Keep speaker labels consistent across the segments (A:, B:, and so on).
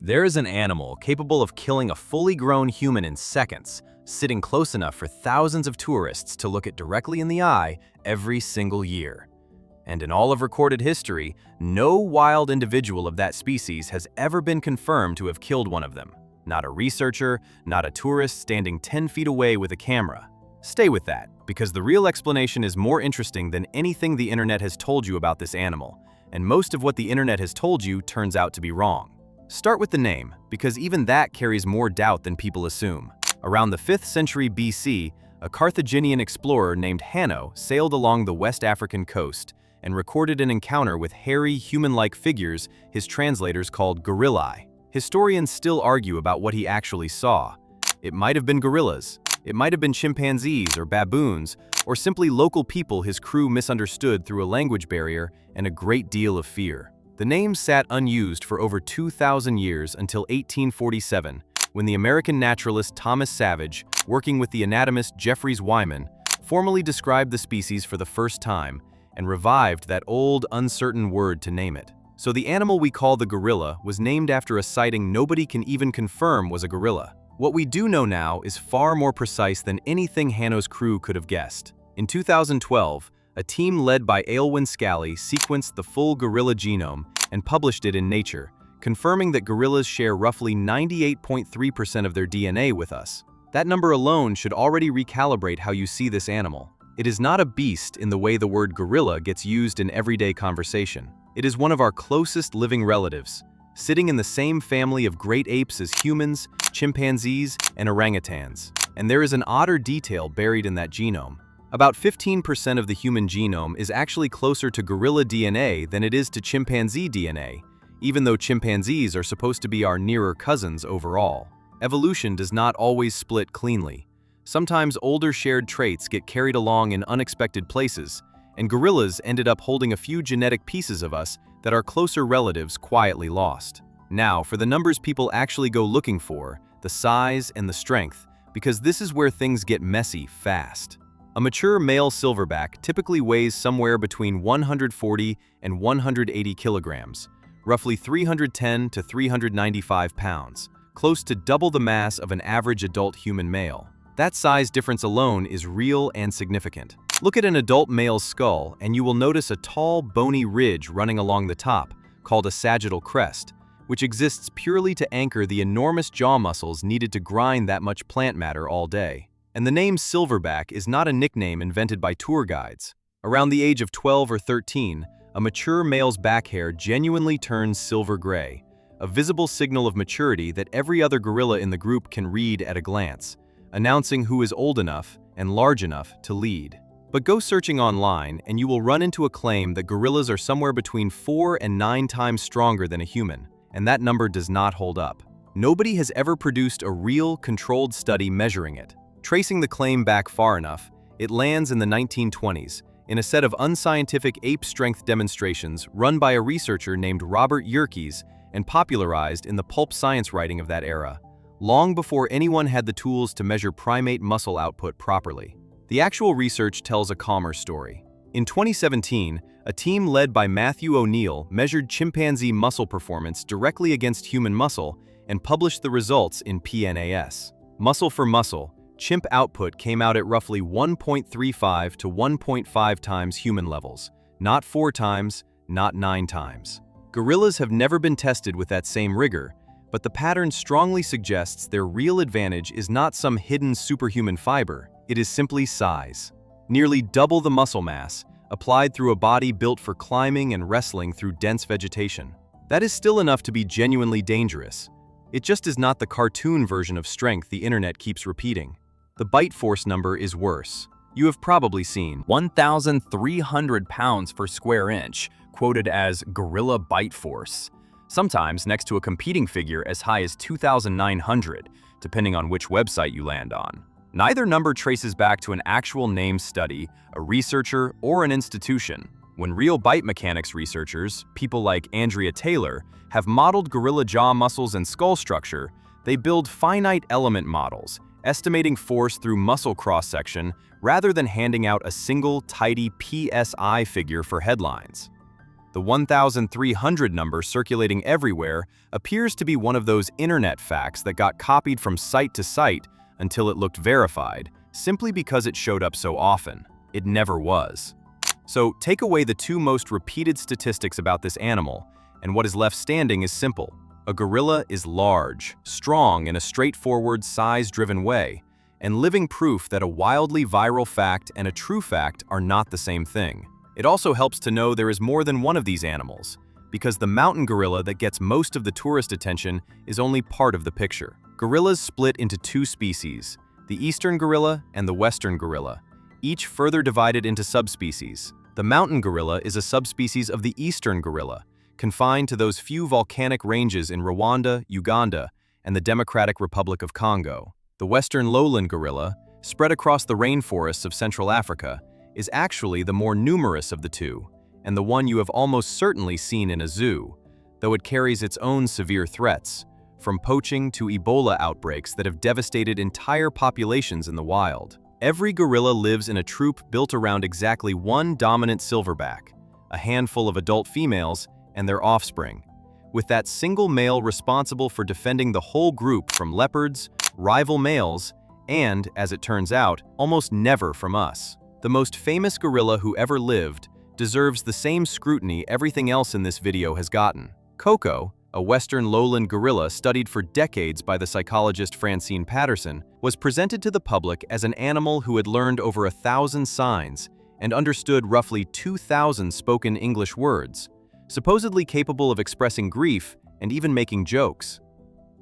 A: There is an animal capable of killing a fully grown human in seconds, sitting close enough for thousands of tourists to look it directly in the eye every single year. And in all of recorded history, no wild individual of that species has ever been confirmed to have killed one of them. Not a researcher, not a tourist standing 10 feet away with a camera. Stay with that, because the real explanation is more interesting than anything the internet has told you about this animal, and most of what the internet has told you turns out to be wrong. Start with the name, because even that carries more doubt than people assume. Around the 5th century BC, a Carthaginian explorer named Hanno sailed along the West African coast and recorded an encounter with hairy, human-like figures his translators called gorillae. Historians still argue about what he actually saw. It might have been gorillas, it might have been chimpanzees or baboons, or simply local people his crew misunderstood through a language barrier and a great deal of fear. The name sat unused for over 2,000 years until 1847, when the American naturalist Thomas Savage, working with the anatomist Jeffries Wyman, formally described the species for the first time and revived that old, uncertain word to name it. So the animal we call the gorilla was named after a sighting nobody can even confirm was a gorilla. What we do know now is far more precise than anything Hanno's crew could have guessed. In 2012, a team led by Aylwin Scally sequenced the full gorilla genome and published it in Nature, confirming that gorillas share roughly 98.3% of their DNA with us. That number alone should already recalibrate how you see this animal. It is not a beast in the way the word gorilla gets used in everyday conversation. It is one of our closest living relatives, sitting in the same family of great apes as humans, chimpanzees, and orangutans. And there is an odder detail buried in that genome. About 15% of the human genome is actually closer to gorilla DNA than it is to chimpanzee DNA, even though chimpanzees are supposed to be our nearer cousins overall. Evolution does not always split cleanly. Sometimes older shared traits get carried along in unexpected places, and gorillas ended up holding a few genetic pieces of us that our closer relatives quietly lost. Now, for the numbers people actually go looking for, the size and the strength, because this is where things get messy fast. A mature male silverback typically weighs somewhere between 140 and 180 kilograms, roughly 310 to 395 pounds, close to double the mass of an average adult human male. That size difference alone is real and significant. Look at an adult male's skull and you will notice a tall, bony ridge running along the top, called a sagittal crest, which exists purely to anchor the enormous jaw muscles needed to grind that much plant matter all day. And the name silverback is not a nickname invented by tour guides. Around the age of 12 or 13, a mature male's back hair genuinely turns silver gray, a visible signal of maturity that every other gorilla in the group can read at a glance, announcing who is old enough and large enough to lead. But go searching online and you will run into a claim that gorillas are somewhere between 4 and 9 times stronger than a human, and that number does not hold up. Nobody has ever produced a real, controlled study measuring it. Tracing the claim back far enough, it lands in the 1920s in a set of unscientific ape strength demonstrations run by a researcher named Robert Yerkes and popularized in the pulp science writing of that era, long before anyone had the tools to measure primate muscle output properly. The actual research tells a calmer story. In 2017, a team led by Matthew O'Neill measured chimpanzee muscle performance directly against human muscle and published the results in PNAS. Muscle for muscle, chimp output came out at roughly 1.35 to 1.5 times human levels, not 4 times, not 9 times. Gorillas have never been tested with that same rigor, but the pattern strongly suggests their real advantage is not some hidden superhuman fiber, it is simply size. Nearly double the muscle mass, applied through a body built for climbing and wrestling through dense vegetation. That is still enough to be genuinely dangerous. It just is not the cartoon version of strength the internet keeps repeating. The bite force number is worse. You have probably seen 1,300 pounds per square inch, quoted as gorilla bite force, sometimes next to a competing figure as high as 2,900, depending on which website you land on. Neither number traces back to an actual named study, a researcher, or an institution. When real bite mechanics researchers, people like Andrea Taylor, have modeled gorilla jaw muscles and skull structure, they build finite element models, estimating force through muscle cross-section rather than handing out a single, tidy PSI figure for headlines. The 1,300 number circulating everywhere appears to be one of those internet facts that got copied from site to site until it looked verified, simply because it showed up so often. It never was. So take away the two most repeated statistics about this animal, and what is left standing is simple. A gorilla is large, strong in a straightforward, size-driven way, and living proof that a wildly viral fact and a true fact are not the same thing. It also helps to know there is more than one of these animals, because the mountain gorilla that gets most of the tourist attention is only part of the picture. Gorillas split into two species, the eastern gorilla and the western gorilla, each further divided into subspecies. The mountain gorilla is a subspecies of the eastern gorilla, confined to those few volcanic ranges in Rwanda, Uganda, and the Democratic Republic of Congo. The western lowland gorilla, spread across the rainforests of Central Africa, is actually the more numerous of the two, and the one you have almost certainly seen in a zoo, though it carries its own severe threats, from poaching to Ebola outbreaks that have devastated entire populations in the wild. Every gorilla lives in a troop built around exactly one dominant silverback, a handful of adult females, and their offspring, with that single male responsible for defending the whole group from leopards, rival males, and, as it turns out, almost never from us. The most famous gorilla who ever lived deserves the same scrutiny everything else in this video has gotten. Koko, a western lowland gorilla studied for decades by the psychologist Francine Patterson, was presented to the public as an animal who had learned over 1,000 signs and understood roughly 2,000 spoken English words, supposedly capable of expressing grief and even making jokes.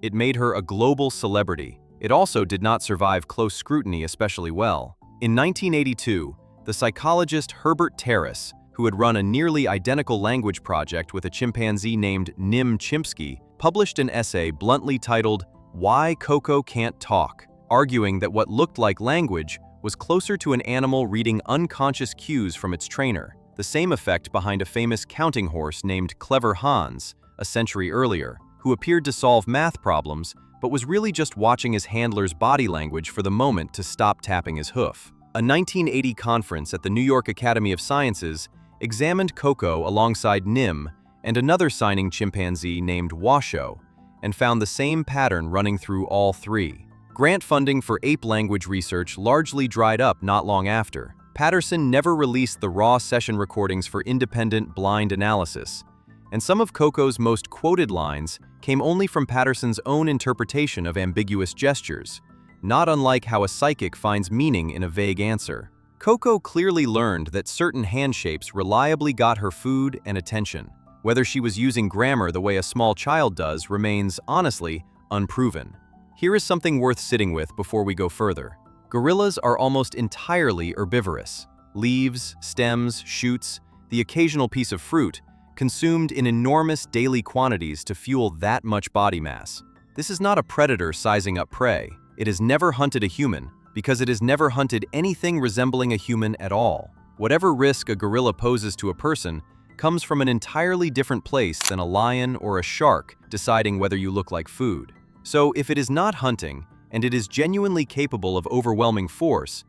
A: It made her a global celebrity. It also did not survive close scrutiny especially well. In 1982, the psychologist Herbert Terrace, who had run a nearly identical language project with a chimpanzee named Nim Chimpsky, published an essay bluntly titled, "Why Koko Can't Talk," arguing that what looked like language was closer to an animal reading unconscious cues from its trainer, the same effect behind a famous counting horse named Clever Hans, a century earlier, who appeared to solve math problems but was really just watching his handler's body language for the moment to stop tapping his hoof. A 1980 conference at the New York Academy of Sciences examined Koko alongside Nim and another signing chimpanzee named Washo, and found the same pattern running through all three. Grant funding for ape language research largely dried up not long after. Patterson never released the raw session recordings for independent, blind analysis, and some of Koko's most quoted lines came only from Patterson's own interpretation of ambiguous gestures, not unlike how a psychic finds meaning in a vague answer. Koko clearly learned that certain hand shapes reliably got her food and attention. Whether she was using grammar the way a small child does remains, honestly, unproven. Here is something worth sitting with before we go further. Gorillas are almost entirely herbivorous. Leaves, stems, shoots, the occasional piece of fruit, consumed in enormous daily quantities to fuel that much body mass. This is not a predator sizing up prey. It has never hunted a human, because it has never hunted anything resembling a human at all. Whatever risk a gorilla poses to a person comes from an entirely different place than a lion or a shark deciding whether you look like food. So if it is not hunting, and it is genuinely capable of overwhelming force,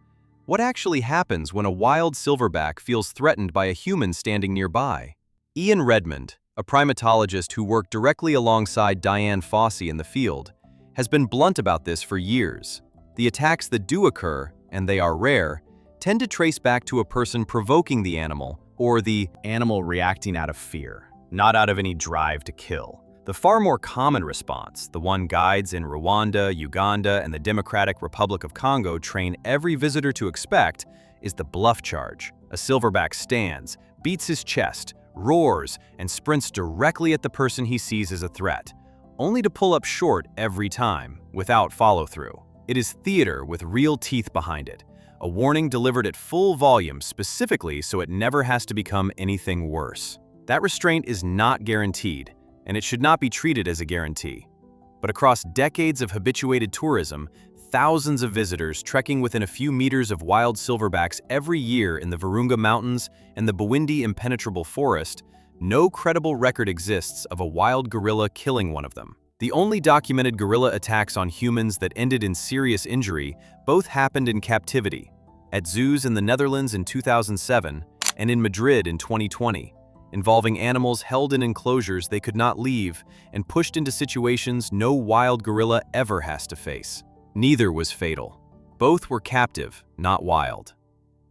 A: what actually happens when a wild silverback feels threatened by a human standing nearby? Ian Redmond, a primatologist who worked directly alongside Dian Fossey in the field, has been blunt about this for years. The attacks that do occur, and they are rare, tend to trace back to a person provoking the animal, or the animal reacting out of fear, not out of any drive to kill. The far more common response, the one guides in Rwanda, Uganda, and the Democratic Republic of Congo train every visitor to expect, is the bluff charge. A silverback stands, beats his chest, roars, and sprints directly at the person he sees as a threat, only to pull up short every time, without follow-through. It is theater with real teeth behind it, a warning delivered at full volume specifically so it never has to become anything worse. That restraint is not guaranteed, and it should not be treated as a guarantee. But across decades of habituated tourism, thousands of visitors trekking within a few meters of wild silverbacks every year in the Virunga Mountains and the Bwindi Impenetrable Forest, no credible record exists of a wild gorilla killing one of them. The only documented gorilla attacks on humans that ended in serious injury both happened in captivity, at zoos in the Netherlands in 2007 and in Madrid in 2020, involving animals held in enclosures they could not leave and pushed into situations no wild gorilla ever has to face. Neither was fatal. Both were captive, not wild.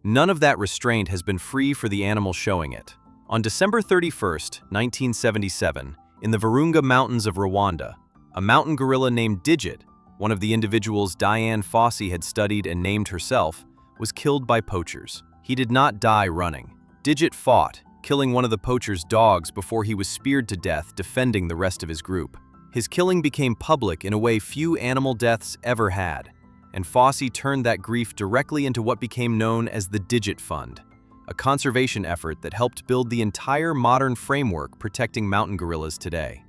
A: None of that restraint has been free for the animal showing it. On December 31st, 1977, in the Virunga Mountains of Rwanda, a mountain gorilla named Digit, one of the individuals Dian Fossey had studied and named herself, was killed by poachers. He did not die running. Digit fought, killing one of the poacher's dogs before he was speared to death defending the rest of his group. His killing became public in a way few animal deaths ever had, and Fossey turned that grief directly into what became known as the Digit Fund, a conservation effort that helped build the entire modern framework protecting mountain gorillas today.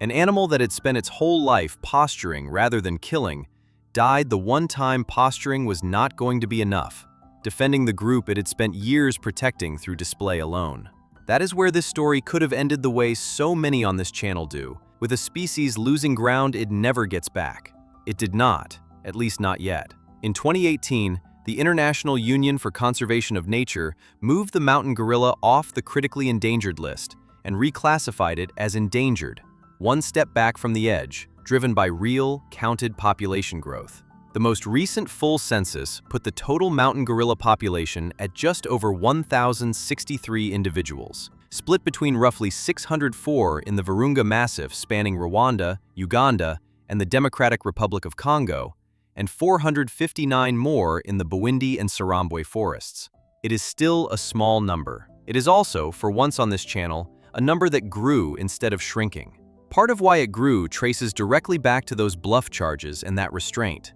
A: An animal that had spent its whole life posturing rather than killing died the one time posturing was not going to be enough, defending the group it had spent years protecting through display alone. That is where this story could have ended the way so many on this channel do, with a species losing ground it never gets back. It did not, at least not yet. In 2018, the International Union for Conservation of Nature moved the mountain gorilla off the critically endangered list and reclassified it as endangered, one step back from the edge, driven by real, counted population growth. The most recent full census put the total mountain gorilla population at just over 1,063 individuals, split between roughly 604 in the Virunga Massif spanning Rwanda, Uganda, and the Democratic Republic of Congo, and 459 more in the Bwindi and Sarambwe forests. It is still a small number. It is also, for once on this channel, a number that grew instead of shrinking. Part of why it grew traces directly back to those bluff charges and that restraint.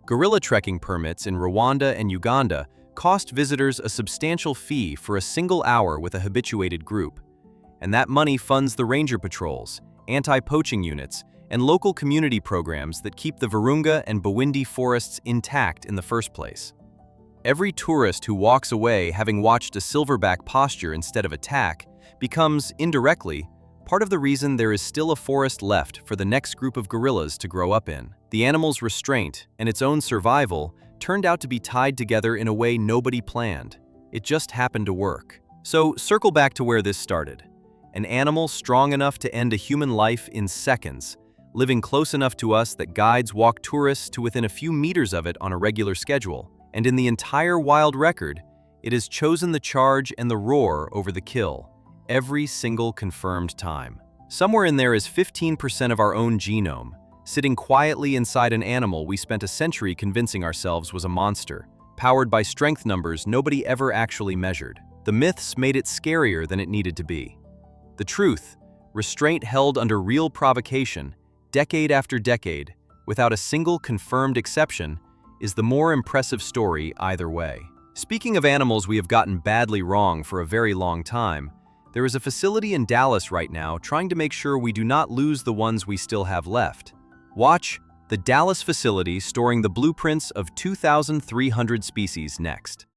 A: Gorilla trekking permits in Rwanda and Uganda cost visitors a substantial fee for a single hour with a habituated group, and that money funds the ranger patrols, anti-poaching units, and local community programs that keep the Virunga and Bwindi forests intact in the first place. Every tourist who walks away having watched a silverback posture instead of attack becomes, indirectly, part of the reason there is still a forest left for the next group of gorillas to grow up in. The animal's restraint and its own survival turned out to be tied together in a way nobody planned. It just happened to work. So circle back to where this started. An animal strong enough to end a human life in seconds, living close enough to us that guides walk tourists to within a few meters of it on a regular schedule. And in the entire wild record, it has chosen the charge and the roar over the kill, every single confirmed time. Somewhere in there is 15% of our own genome, sitting quietly inside an animal we spent a century convincing ourselves was a monster, powered by strength numbers nobody ever actually measured. The myths made it scarier than it needed to be. The truth, restraint held under real provocation, decade after decade, without a single confirmed exception, is the more impressive story either way. Speaking of animals we have gotten badly wrong for a very long time, there is a facility in Dallas right now trying to make sure we do not lose the ones we still have left. Watch the Dallas facility storing the blueprints of 2,300 species next.